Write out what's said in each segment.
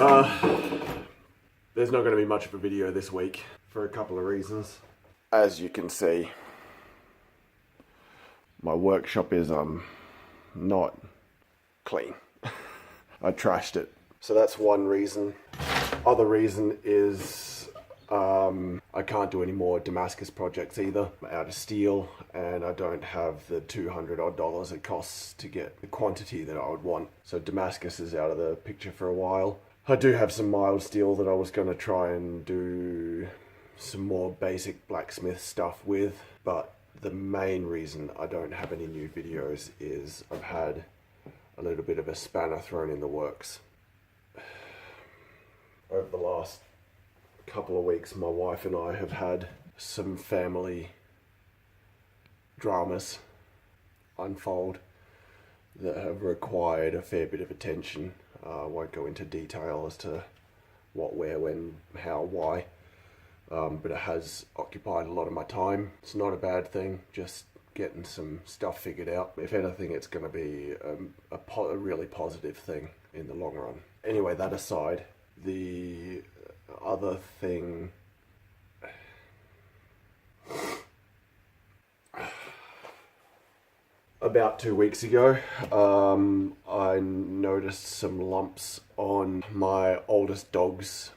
There's not going to be much of a video this week for a couple of reasons. As you can see, my workshop is not clean. I trashed it. So that's one reason. Other reason is I can't do any more Damascus projects either. I'm out of steel and I don't have the $200 odd it costs to get the quantity that I would want. So Damascus is out of the picture for a while. I do have some mild steel that I was going to try and do some more basic blacksmith stuff with, but the main reason I don't have any new videos is I've had a little bit of a spanner thrown in the works. Over the last couple of weeks, my wife and I have had some family dramas unfold that have required a fair bit of attention. I won't go into detail as to what, where, when, how, why, but it has occupied a lot of my time. It's not a bad thing, just getting some stuff figured out. If anything, it's going to be a really positive thing in the long run. Anyway, that aside, the other thing... About 2 weeks ago, I noticed some lumps on my oldest dog's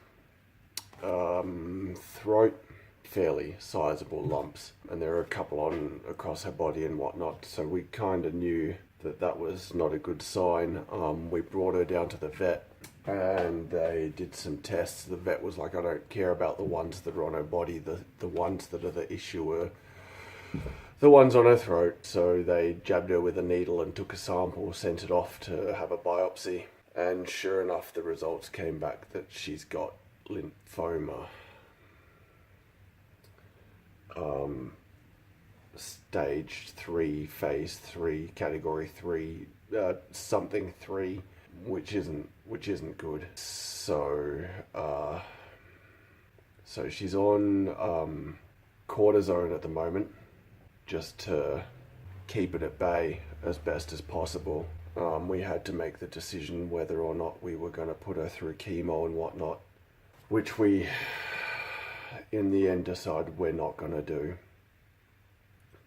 throat, fairly sizable lumps, and there are a couple on across her body and whatnot, so we kind of knew that that was not a good sign. We brought her down to the vet and they did some tests. The vet was like, I don't care about the ones that are on her body, the ones that are the issue are the ones on her throat. So they jabbed her with a needle and took a sample, sent it off to have a biopsy, and sure enough the results came back that she's got lymphoma, stage 3, phase 3, category 3, something 3, which isn't good. So so she's on cortisone at the moment, just to keep it at bay as best as possible. We had to make the decision whether or not we were going to put her through chemo and whatnot, which we in the end decided we're not going to do.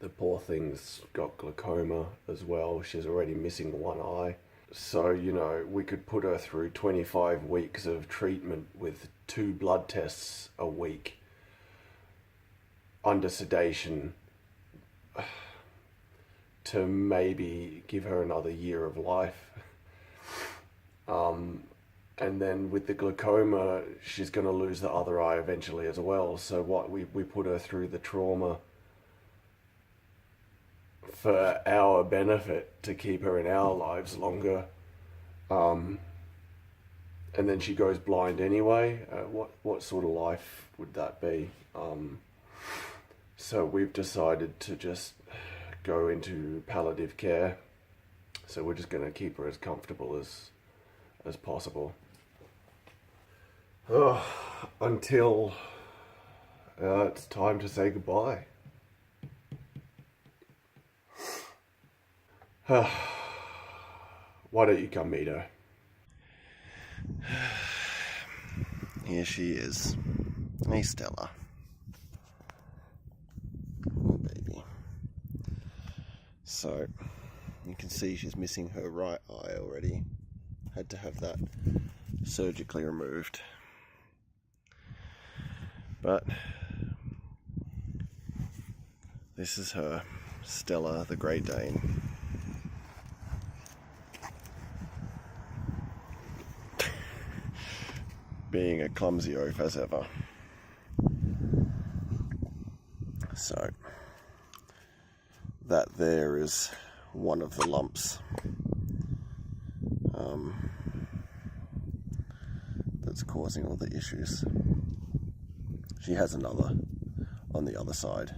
The poor thing's got glaucoma as well. She's already missing one eye. So, you know, we could put her through 25 weeks of treatment with 2 blood tests a week under sedation to maybe give her another year of life. And then with the glaucoma, she's going to lose the other eye eventually as well. So what we put her through the trauma for our benefit to keep her in our lives longer. And then she goes blind anyway. What sort of life would that be? So we've decided to just go into palliative care. So we're just going to keep her as comfortable as possible. Until it's time to say goodbye. Why don't you come meet her? Here she is. Hey, Stella. So, you can see she's missing her right eye already. Had to have that surgically removed. But, this is her, Stella the Great Dane. Being a clumsy oaf as ever. So, that there is one of the lumps that's causing all the issues. She has another on the other side.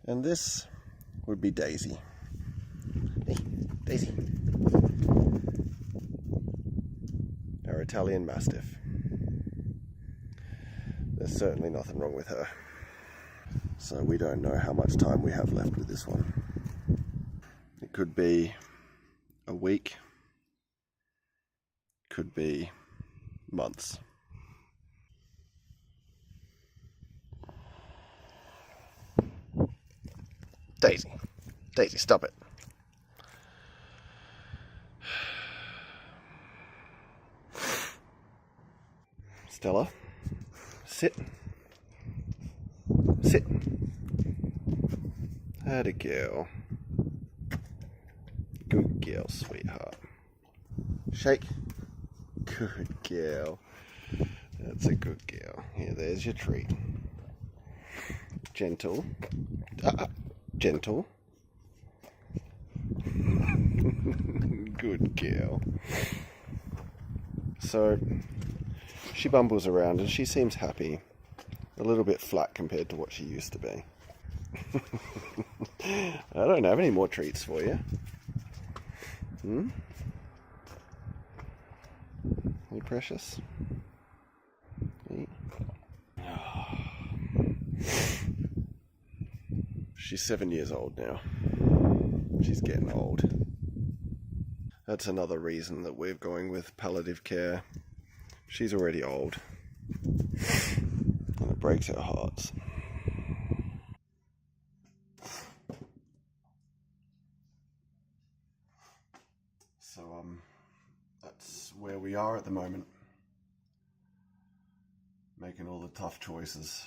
And this would be Daisy. Hey, Daisy. Our Italian Mastiff. There's certainly nothing wrong with her. So we don't know how much time we have left with this one. It could be a week, could be months. Daisy, Daisy, stop it. Stella, sit. Sit. Atta girl. Good girl, sweetheart. Shake. Good girl. That's a good girl. Here, there's your treat. Gentle. Gentle. Good girl. So, she bumbles around and she seems happy. A little bit flat compared to what she used to be. I don't have any more treats for you. You precious? Eat. She's 7 years old now. She's getting old. That's another reason that we're going with palliative care. She's already old. And it breaks our hearts. So, that's where we are at the moment. Making all the tough choices.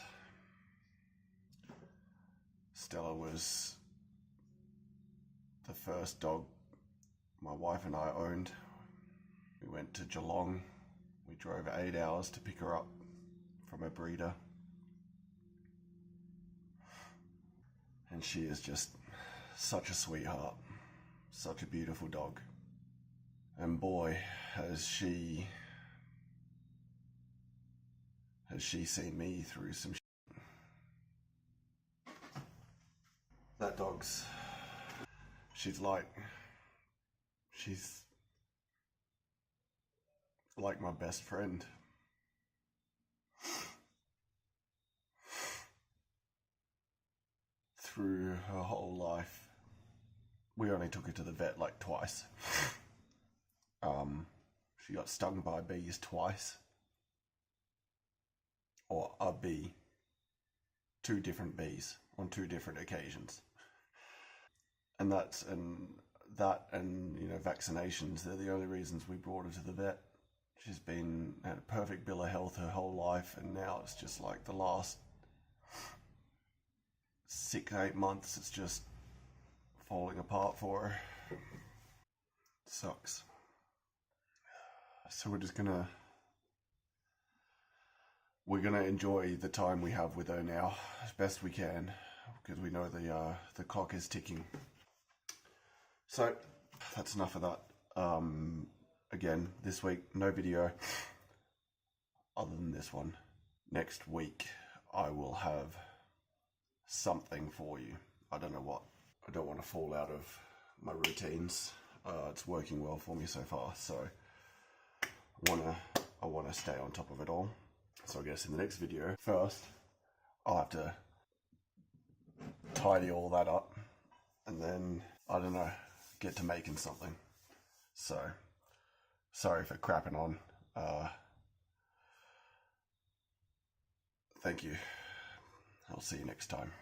Stella was the first dog my wife and I owned. We went to Geelong. We drove 8 hours to pick her up from a breeder. And she is just such a sweetheart, such a beautiful dog. And boy, has she seen me through some shit. That dog's, she's like my best friend. Through her whole life, we only took her to the vet like twice. She got stung by bees twice. Or a bee. 2 different bees on 2 different occasions. And that and vaccinations, they're the only reasons we brought her to the vet. She's had a perfect bill of health her whole life, and now it's just like the last 6-8 months, it's just falling apart for her. It sucks. So we're gonna enjoy the time we have with her now as best we can, because we know the clock is ticking. So that's enough of that. Again, this week no video other than this one. Next week I will have something for you. I don't know what. I don't want to fall out of my routines. It's working well for me so far, so I wanna stay on top of it all. So I guess in the next video, first I'll have to tidy all that up, and then, I don't know, get to making something. So, sorry for crapping on. Thank you. I'll see you next time.